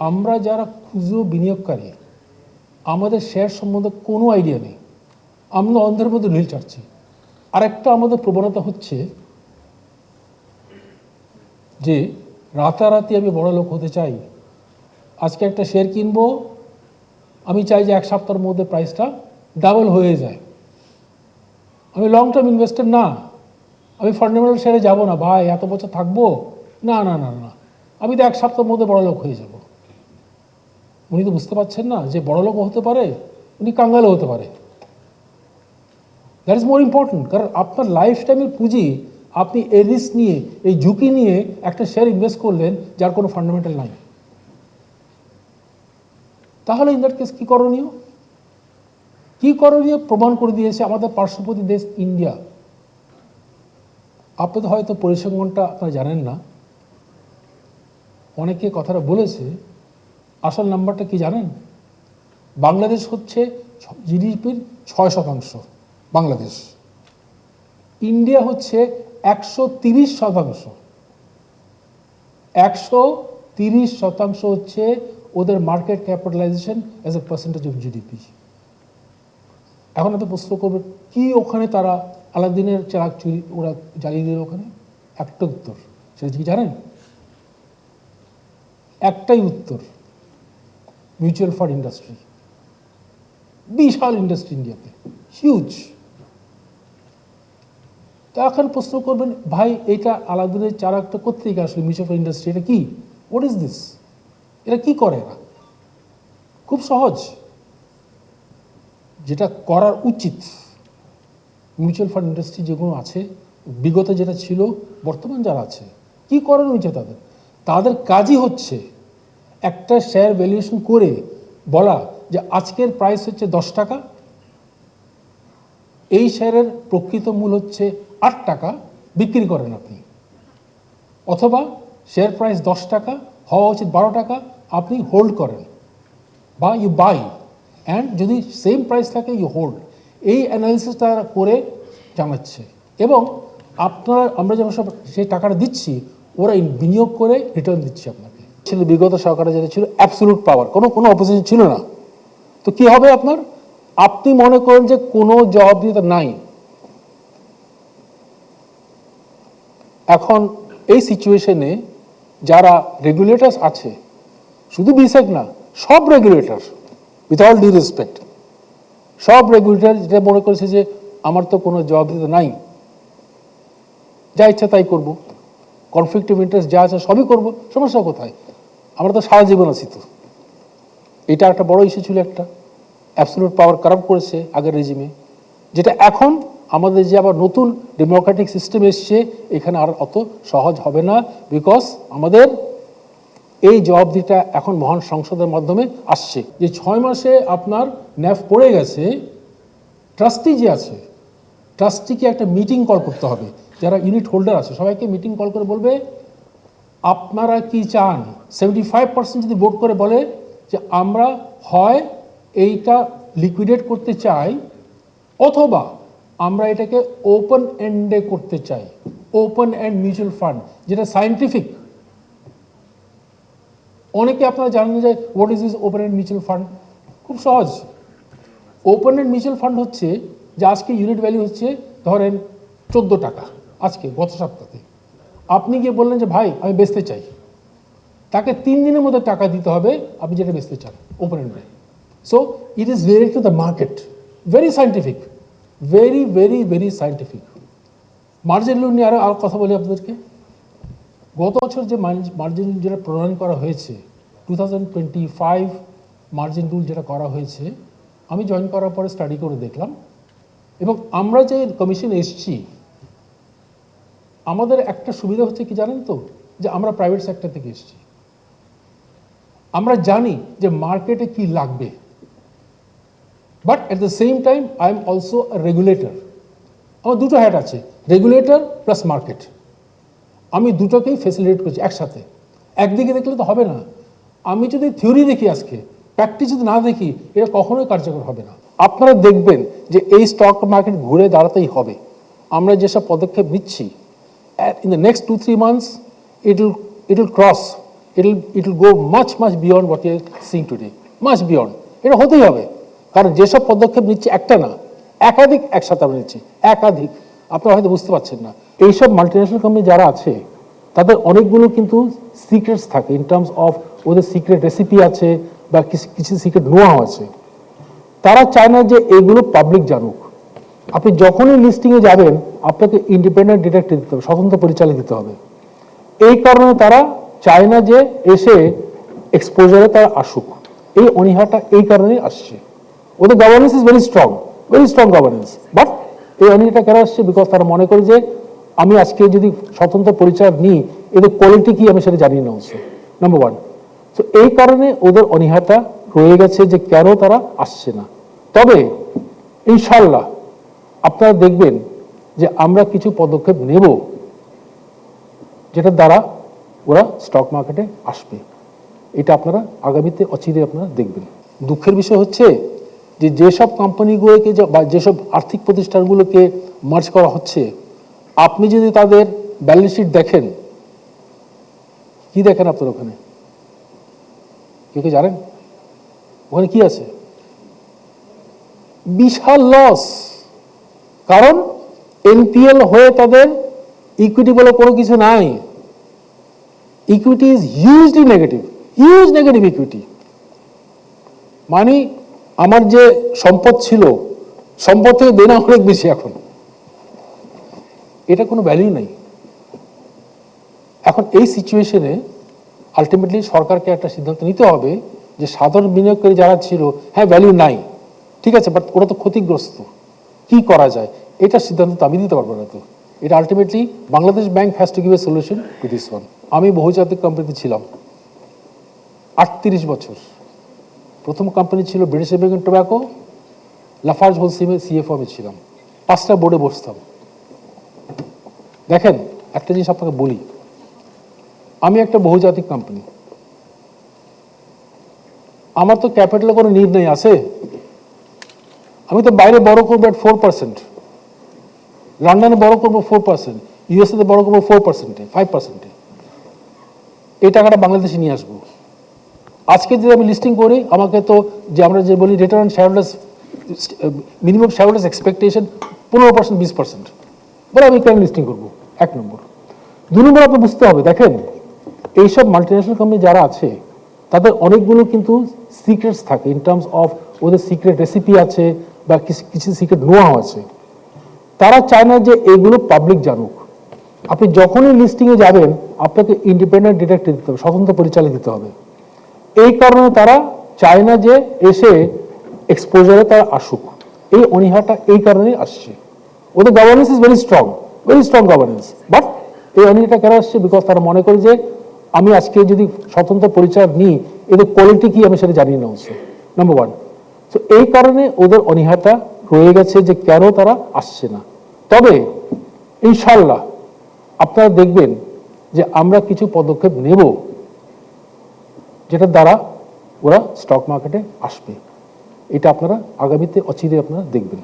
আমরা যারা খুচরো বিনিয়োগকারী আমাদের শেয়ার সম্বন্ধে কোনো আইডিয়া নেই, আমরা অন্ধের মধ্যে নীল চাচ্ছি। আরেকটা আমাদের প্রবণতা হচ্ছে যে রাতারাতি আমি বড় লোক হতে চাই, আজকে একটা শেয়ার কিনবো, আমি চাই যে এক সপ্তাহের মধ্যে প্রাইসটা ডাবল হয়ে যায়। আমি লং টার্ম ইনভেস্টর না, আমি ফান্ডামেন্টাল শেয়ারে যাবো না ভাই, এত বছর থাকবো না না না না, আমি তো এক সপ্তাহের মধ্যে বড় লোক হয়ে যাব। উনি তো বুঝতে পারছেন না যে বড় লোক হতে পারে, উনি কাঙ্গালও হতে পারে। দ্যাট ইজ মোর ইম্পর্টেন্ট, কারণ আপনার লাইফ টাইমের পুঁজি আপনি এই রিস্ক নিয়ে, এই ঝুঁকি নিয়ে একটা শেয়ার ইনভেস্ট করলেন যার কোনো ফান্ডামেন্টাল নাই। তাহলে ইন দ্যাট কেস কী করণীয়? কী করণীয় প্রমাণ করে দিয়েছে আমাদের পার্শ্ববর্তী দেশ ইন্ডিয়া। আপনাদের হয়তো পরিসংখ্যানটা আপনারা জানেন না, অনেকে কথাটা বলেছে, আসল নাম্বারটা কি জানেন? বাংলাদেশ হচ্ছে জিডিপির 6%, বাংলাদেশ। ইন্ডিয়া হচ্ছে 130%। 130% হচ্ছে ওদের market capitalization as a percentage of GDP. এখন এত প্রশ্ন করবে কি ওখানে তারা আলাদিনের চারাক চুরি ওরা জ্বালিয়ে দিল ওখানে? একটা উত্তর, সেটা কি জানেন? একটাই উত্তর, মিউচুয়াল ফান্ড ইন্ডাস্ট্রি। বিশাল ইন্ডাস্ট্রি ইন্ডিয়াতে, হিউজ। তা এখন প্রশ্ন করবেন ভাই এটা আলাদিনের চারাকটা কোথেকে আসলে মিউচুয়াল ফান্ড ইন্ডাস্ট্রি? এটা কি? What is this? এরা কি করে? এরা খুব সহজ, যেটা করার উচিত। মিউচুয়াল ফান্ড ইন্ডাস্ট্রি যেগুলো আছে, বিগত যেটা ছিল, বর্তমান যারা আছে, কি করানো উচিত তাদের? তাদের কাজই হচ্ছে একটা শেয়ার ভ্যালুয়েশন করে বলা যে আজকের প্রাইস হচ্ছে 10 টাকা, এই শেয়ারের প্রকৃত মূল্য হচ্ছে 8 টাকা, বিক্রি করেন আপনি। অথবা শেয়ার প্রাইস 10 টাকা, হওয়া উচিত 12 টাকা, আপনি হোল্ড করেন বা ইউ বাই, অ্যান্ড যদি সেম প্রাইস থাকে ইউ হোল্ড। এই অ্যানালিসিস তারা করে জানাচ্ছে, এবং আমরা যখন সব সেই টাকাটা দিচ্ছি, ওরা বিনিয়োগ করে রিটার্ন দিচ্ছে আপনাকে। ছিল বিগত সরকারে যেটা ছিল অ্যাবসলিউট পাওয়ার, কোনো অপোজিশন ছিল না। তো কি হবে আপনার? আপনি মনে করেন যে কোনো জবাবদিহিতা নাই। এখন এই সিচুয়েশনে যারা রেগুলেটরস আছে, শুধু বিসেক না, সব regulator, with all due respect, সব রেগুলেটর যেটা মনে করেছে যে আমার তো কোনো জবাবদিহিতা নাই, যা ইচ্ছা তাই করব, কনফ্লিক্ট অফ ইন্টারেস্ট যা আছে সবই করব, সমস্যা কোথায়? আমরা তো সারা জীবন আছি। তো এটা একটা বড় ইস্যু ছিল, একটা অ্যাবসলিউট পাওয়ার কারাপ্ট করেছে আগের রেজিমে, যেটা এখন আমাদের যে আবার নতুন ডেমোক্রেটিক সিস্টেম এসছে, এখানে আর অত সহজ হবে না, বিকজ আমাদের এই জবাবদিহিটা এখন মহান সংসদের মাধ্যমে আসছে। যে 6 মাসে আপনার ন্যাফ পড়ে গেছে, ট্রাস্টি যে আছে, ট্রাস্টিকে একটা মিটিং কল করতে হবে, যারা ইউনিট হোল্ডার আছে সবাইকে মিটিং কল করে বলবে আপনারা কি চান। 75% যদি ভোট করে বলে যে আমরা হয় এইটা লিকুইডেট করতে চাই, অথবা আমরা এটাকে ওপেন এন্ডে করতে চাই, ওপেন এন্ড মিউচুয়াল ফান্ড, যেটা সায়েন্টিফিক। অনেকে আপনারা জানেন যে what is this open end mutual fund? খুব সহজ। ওপেন এন্ড মিউচুয়াল ফান্ড হচ্ছে যে আজকে ইউনিট ভ্যালু হচ্ছে ধরেন 14 টাকা, আজকে গত সপ্তাহে আপনি গিয়ে বললেন যে ভাই আমি বেচতে চাই, তাকে 3 দিনের মধ্যে টাকা দিতে হবে আপনি যেটা বেচতে চান, ওপেন এন্ডে। So it is related to the market, very scientific, very very very scientific. Margin loan নিয়ে আরও কথা বলি আপনাদেরকে। গত বছর যে মার্জিন যেটা প্রণয়ন করা হয়েছে, 2025 মার্জিন রুল যেটা করা হয়েছে, আমি জয়েন করার পরে স্টাডি করে দেখলাম, এবং আমরা যে কমিশনে এসছি, আমাদের একটা সুবিধা হচ্ছে কি জানেন তো, যে আমরা প্রাইভেট সেক্টর থেকে এসছি, আমরা জানি যে মার্কেটে কি লাগবে। But at the same time I am also a regulator. আমার দুটো হ্যাট আছে, রেগুলেটর প্লাস মার্কেট। আমি দুটোকেই ফেসিলিটেট করছি একসাথে। একদিকে দেখলে তো হবে না। আমি যদি থিওরি দেখি আজকে, প্র্যাকটিস যদি না দেখি, এটা কখনোই কার্যকর হবে না। আপনারা দেখবেন যে এই স্টক মার্কেট ঘুরে দাঁড়াতেই হবে। আমরা যেসব পদক্ষেপ নিচ্ছি, in the next 2-3 months it will cross it will go much beyond what you are seeing today, much beyond. এটা হতেই হবে, কারণ যেসব পদক্ষেপ নিচ্ছে একটা না, একাধিক একসাথে আমরা নিচ্ছি, একাধিক। আপনারা হয়তো বুঝতে পারছেন না, এইসব মাল্টিন্যাশনাল কোম্পানি যারা আছে তাদের অনেকগুলো কিন্তু সিক্রেটস থাকে, ইন টার্মস অফ ওদের সিক্রেট রেসিপি আছে বা কিছু সিক্রেট নোয়া আছে। তারা চায় না যে এগুলো পাবলিক জানুক। আপনি যখনই লিস্টিংয়ে যাবেন আপনাকে ইন্ডিপেন্ডেন্ট ডিটেক্টর দিতে হবে, স্বতন্ত্র পরিচালক দিতে হবে। এই কারণে তারা চায় না যে এসে এক্সপোজারে তারা আসুক। এই অনীহাটা এই কারণেই আসছে। ওদের governance is very strong governance, but এই অনীহাটা কেন আসছে? বিকজ তারা মনে করে যে আমি আজকে যদি স্বতন্ত্র পরিচালক নিই, এদের কোয়ালিটি কি আমি সেটা জানি না হচ্ছে, নাম্বার ওয়ান। তো এই কারণে ওদের অনীহাটা রয়ে গেছে যে কেন তারা আসছে না। তবে ইনশাল্লাহ আপনারা দেখবেন যে আমরা কিছু পদক্ষেপ নেব যেটার দ্বারা ওরা স্টক মার্কেটে আসবে। এটা আপনারা আগামীতে অচিরে আপনারা দেখবেন। দুঃখের বিষয় হচ্ছে যে যেসব কোম্পানিগুলোকে বা যেসব আর্থিক প্রতিষ্ঠানগুলোকে মার্জ করা হচ্ছে, আপনি যদি তাদের ব্যালেন্স শিট দেখেন, কি দেখেন আপনার ওখানে? কেউ কি জানেন ওখানে কি আছে? বিশাল লস। কারণ এনপিএল হয়ে তাদের ইকুইটি বলে কোনো কিছু নাই। Equity is hugely negative, huge negative equity. মানে আমার যে সম্পদ ছিল, সম্পদ থেকে দেনা অনেক বেশি এখন, এটা কোনো ভ্যালু নেই। এখন এই সিচুয়েশনে আলটিমেটলি সরকারকে একটা সিদ্ধান্ত নিতে হবে যে সাধারণ বিনিয়োগকারী যারা ছিল, হ্যাঁ ভ্যালু নাই, ঠিক আছে, বাট ওরা তো ক্ষতিগ্রস্ত, কি করা যায়? এটা সিদ্ধান্ত তো আমি দিতে পারবো না। তো এটা ultimately Bangladesh bank has to give a solution to this one. আমি বহুজাতিক কোম্পানিতে ছিলাম 38 বছর। প্রথম কোম্পানি ছিল ব্রিটিশ আমেরিকান টোব্যাকো, লাফার্জ হোলসিমের সিএফও আমি ছিলাম। 5টা বোর্ডে বসতাম। দেখেন একটা জিনিস আপনাকে বলি, আমি একটা বহুজাতিক কোম্পানি, আমার তো ক্যাপিটালে কোনো নিড নেই, আছে? আমি তো বাইরে বড় করবো at 4%, লন্ডনে বড় করবো 4%, ইউএসএতে বড় করবো 4%, 5%। এই টাকাটা বাংলাদেশে নিয়ে আসবো। আজকে যদি আমি লিস্টিং করি, আমাকে তো যে আমরা যে বলি রিটার্ন অন শেয়ারহোল্ডার্স, মিনিমাম শেয়ারহোল্ডার্স এক্সপেকটেশন 15%, 20%, বলে আমি কেন লিস্টিং করবো? 1 নম্বর। 2 নম্বর আপনি বুঝতে হবে, দেখেন এইসব মাল্টিন্যাশনাল কোম্পানি যারা আছে তাদের অনেকগুলো কিন্তু সিক্রেটস থাকে, ইন টার্মস অফ ওদের সিক্রেট রেসিপি আছে বা কিছু সিক্রেট নোয়া আছে। তারা চায় না যে এগুলো পাবলিক জানুক। আপনি যখনই লিস্টিংয়ে যাবেন আপনাকে ইন্ডিপেন্ডেন্ট ডিটেক্টর দিতে হবে, স্বতন্ত্র পরিচালক দিতে হবে। এই কারণে তারা চায় না যে এসে এক্সপোজারে তারা আসুক। এই অনীহাটা এই কারণেই আসছে। ওদের governance is very strong governance, but এই অনীহাটা কেন আসছে? বিকজ তারা মনে করে যে আমি আজকে যদি স্বতন্ত্র পরিচালক নিই, এদের কোয়ালিটি কি আমি সেটা জানি না হচ্ছে, নাম্বার ওয়ান। তো এই কারণে ওদের অনীহাটা রয়ে গেছে যে কেন তারা আসছে না। তবে ইনশাল্লাহ আপনারা দেখবেন যে আমরা কিছু পদক্ষেপ নেব যেটার দ্বারা ওরা স্টক মার্কেটে আসবে। এটা আপনারা আগামীতে অচিরে আপনারা দেখবেন।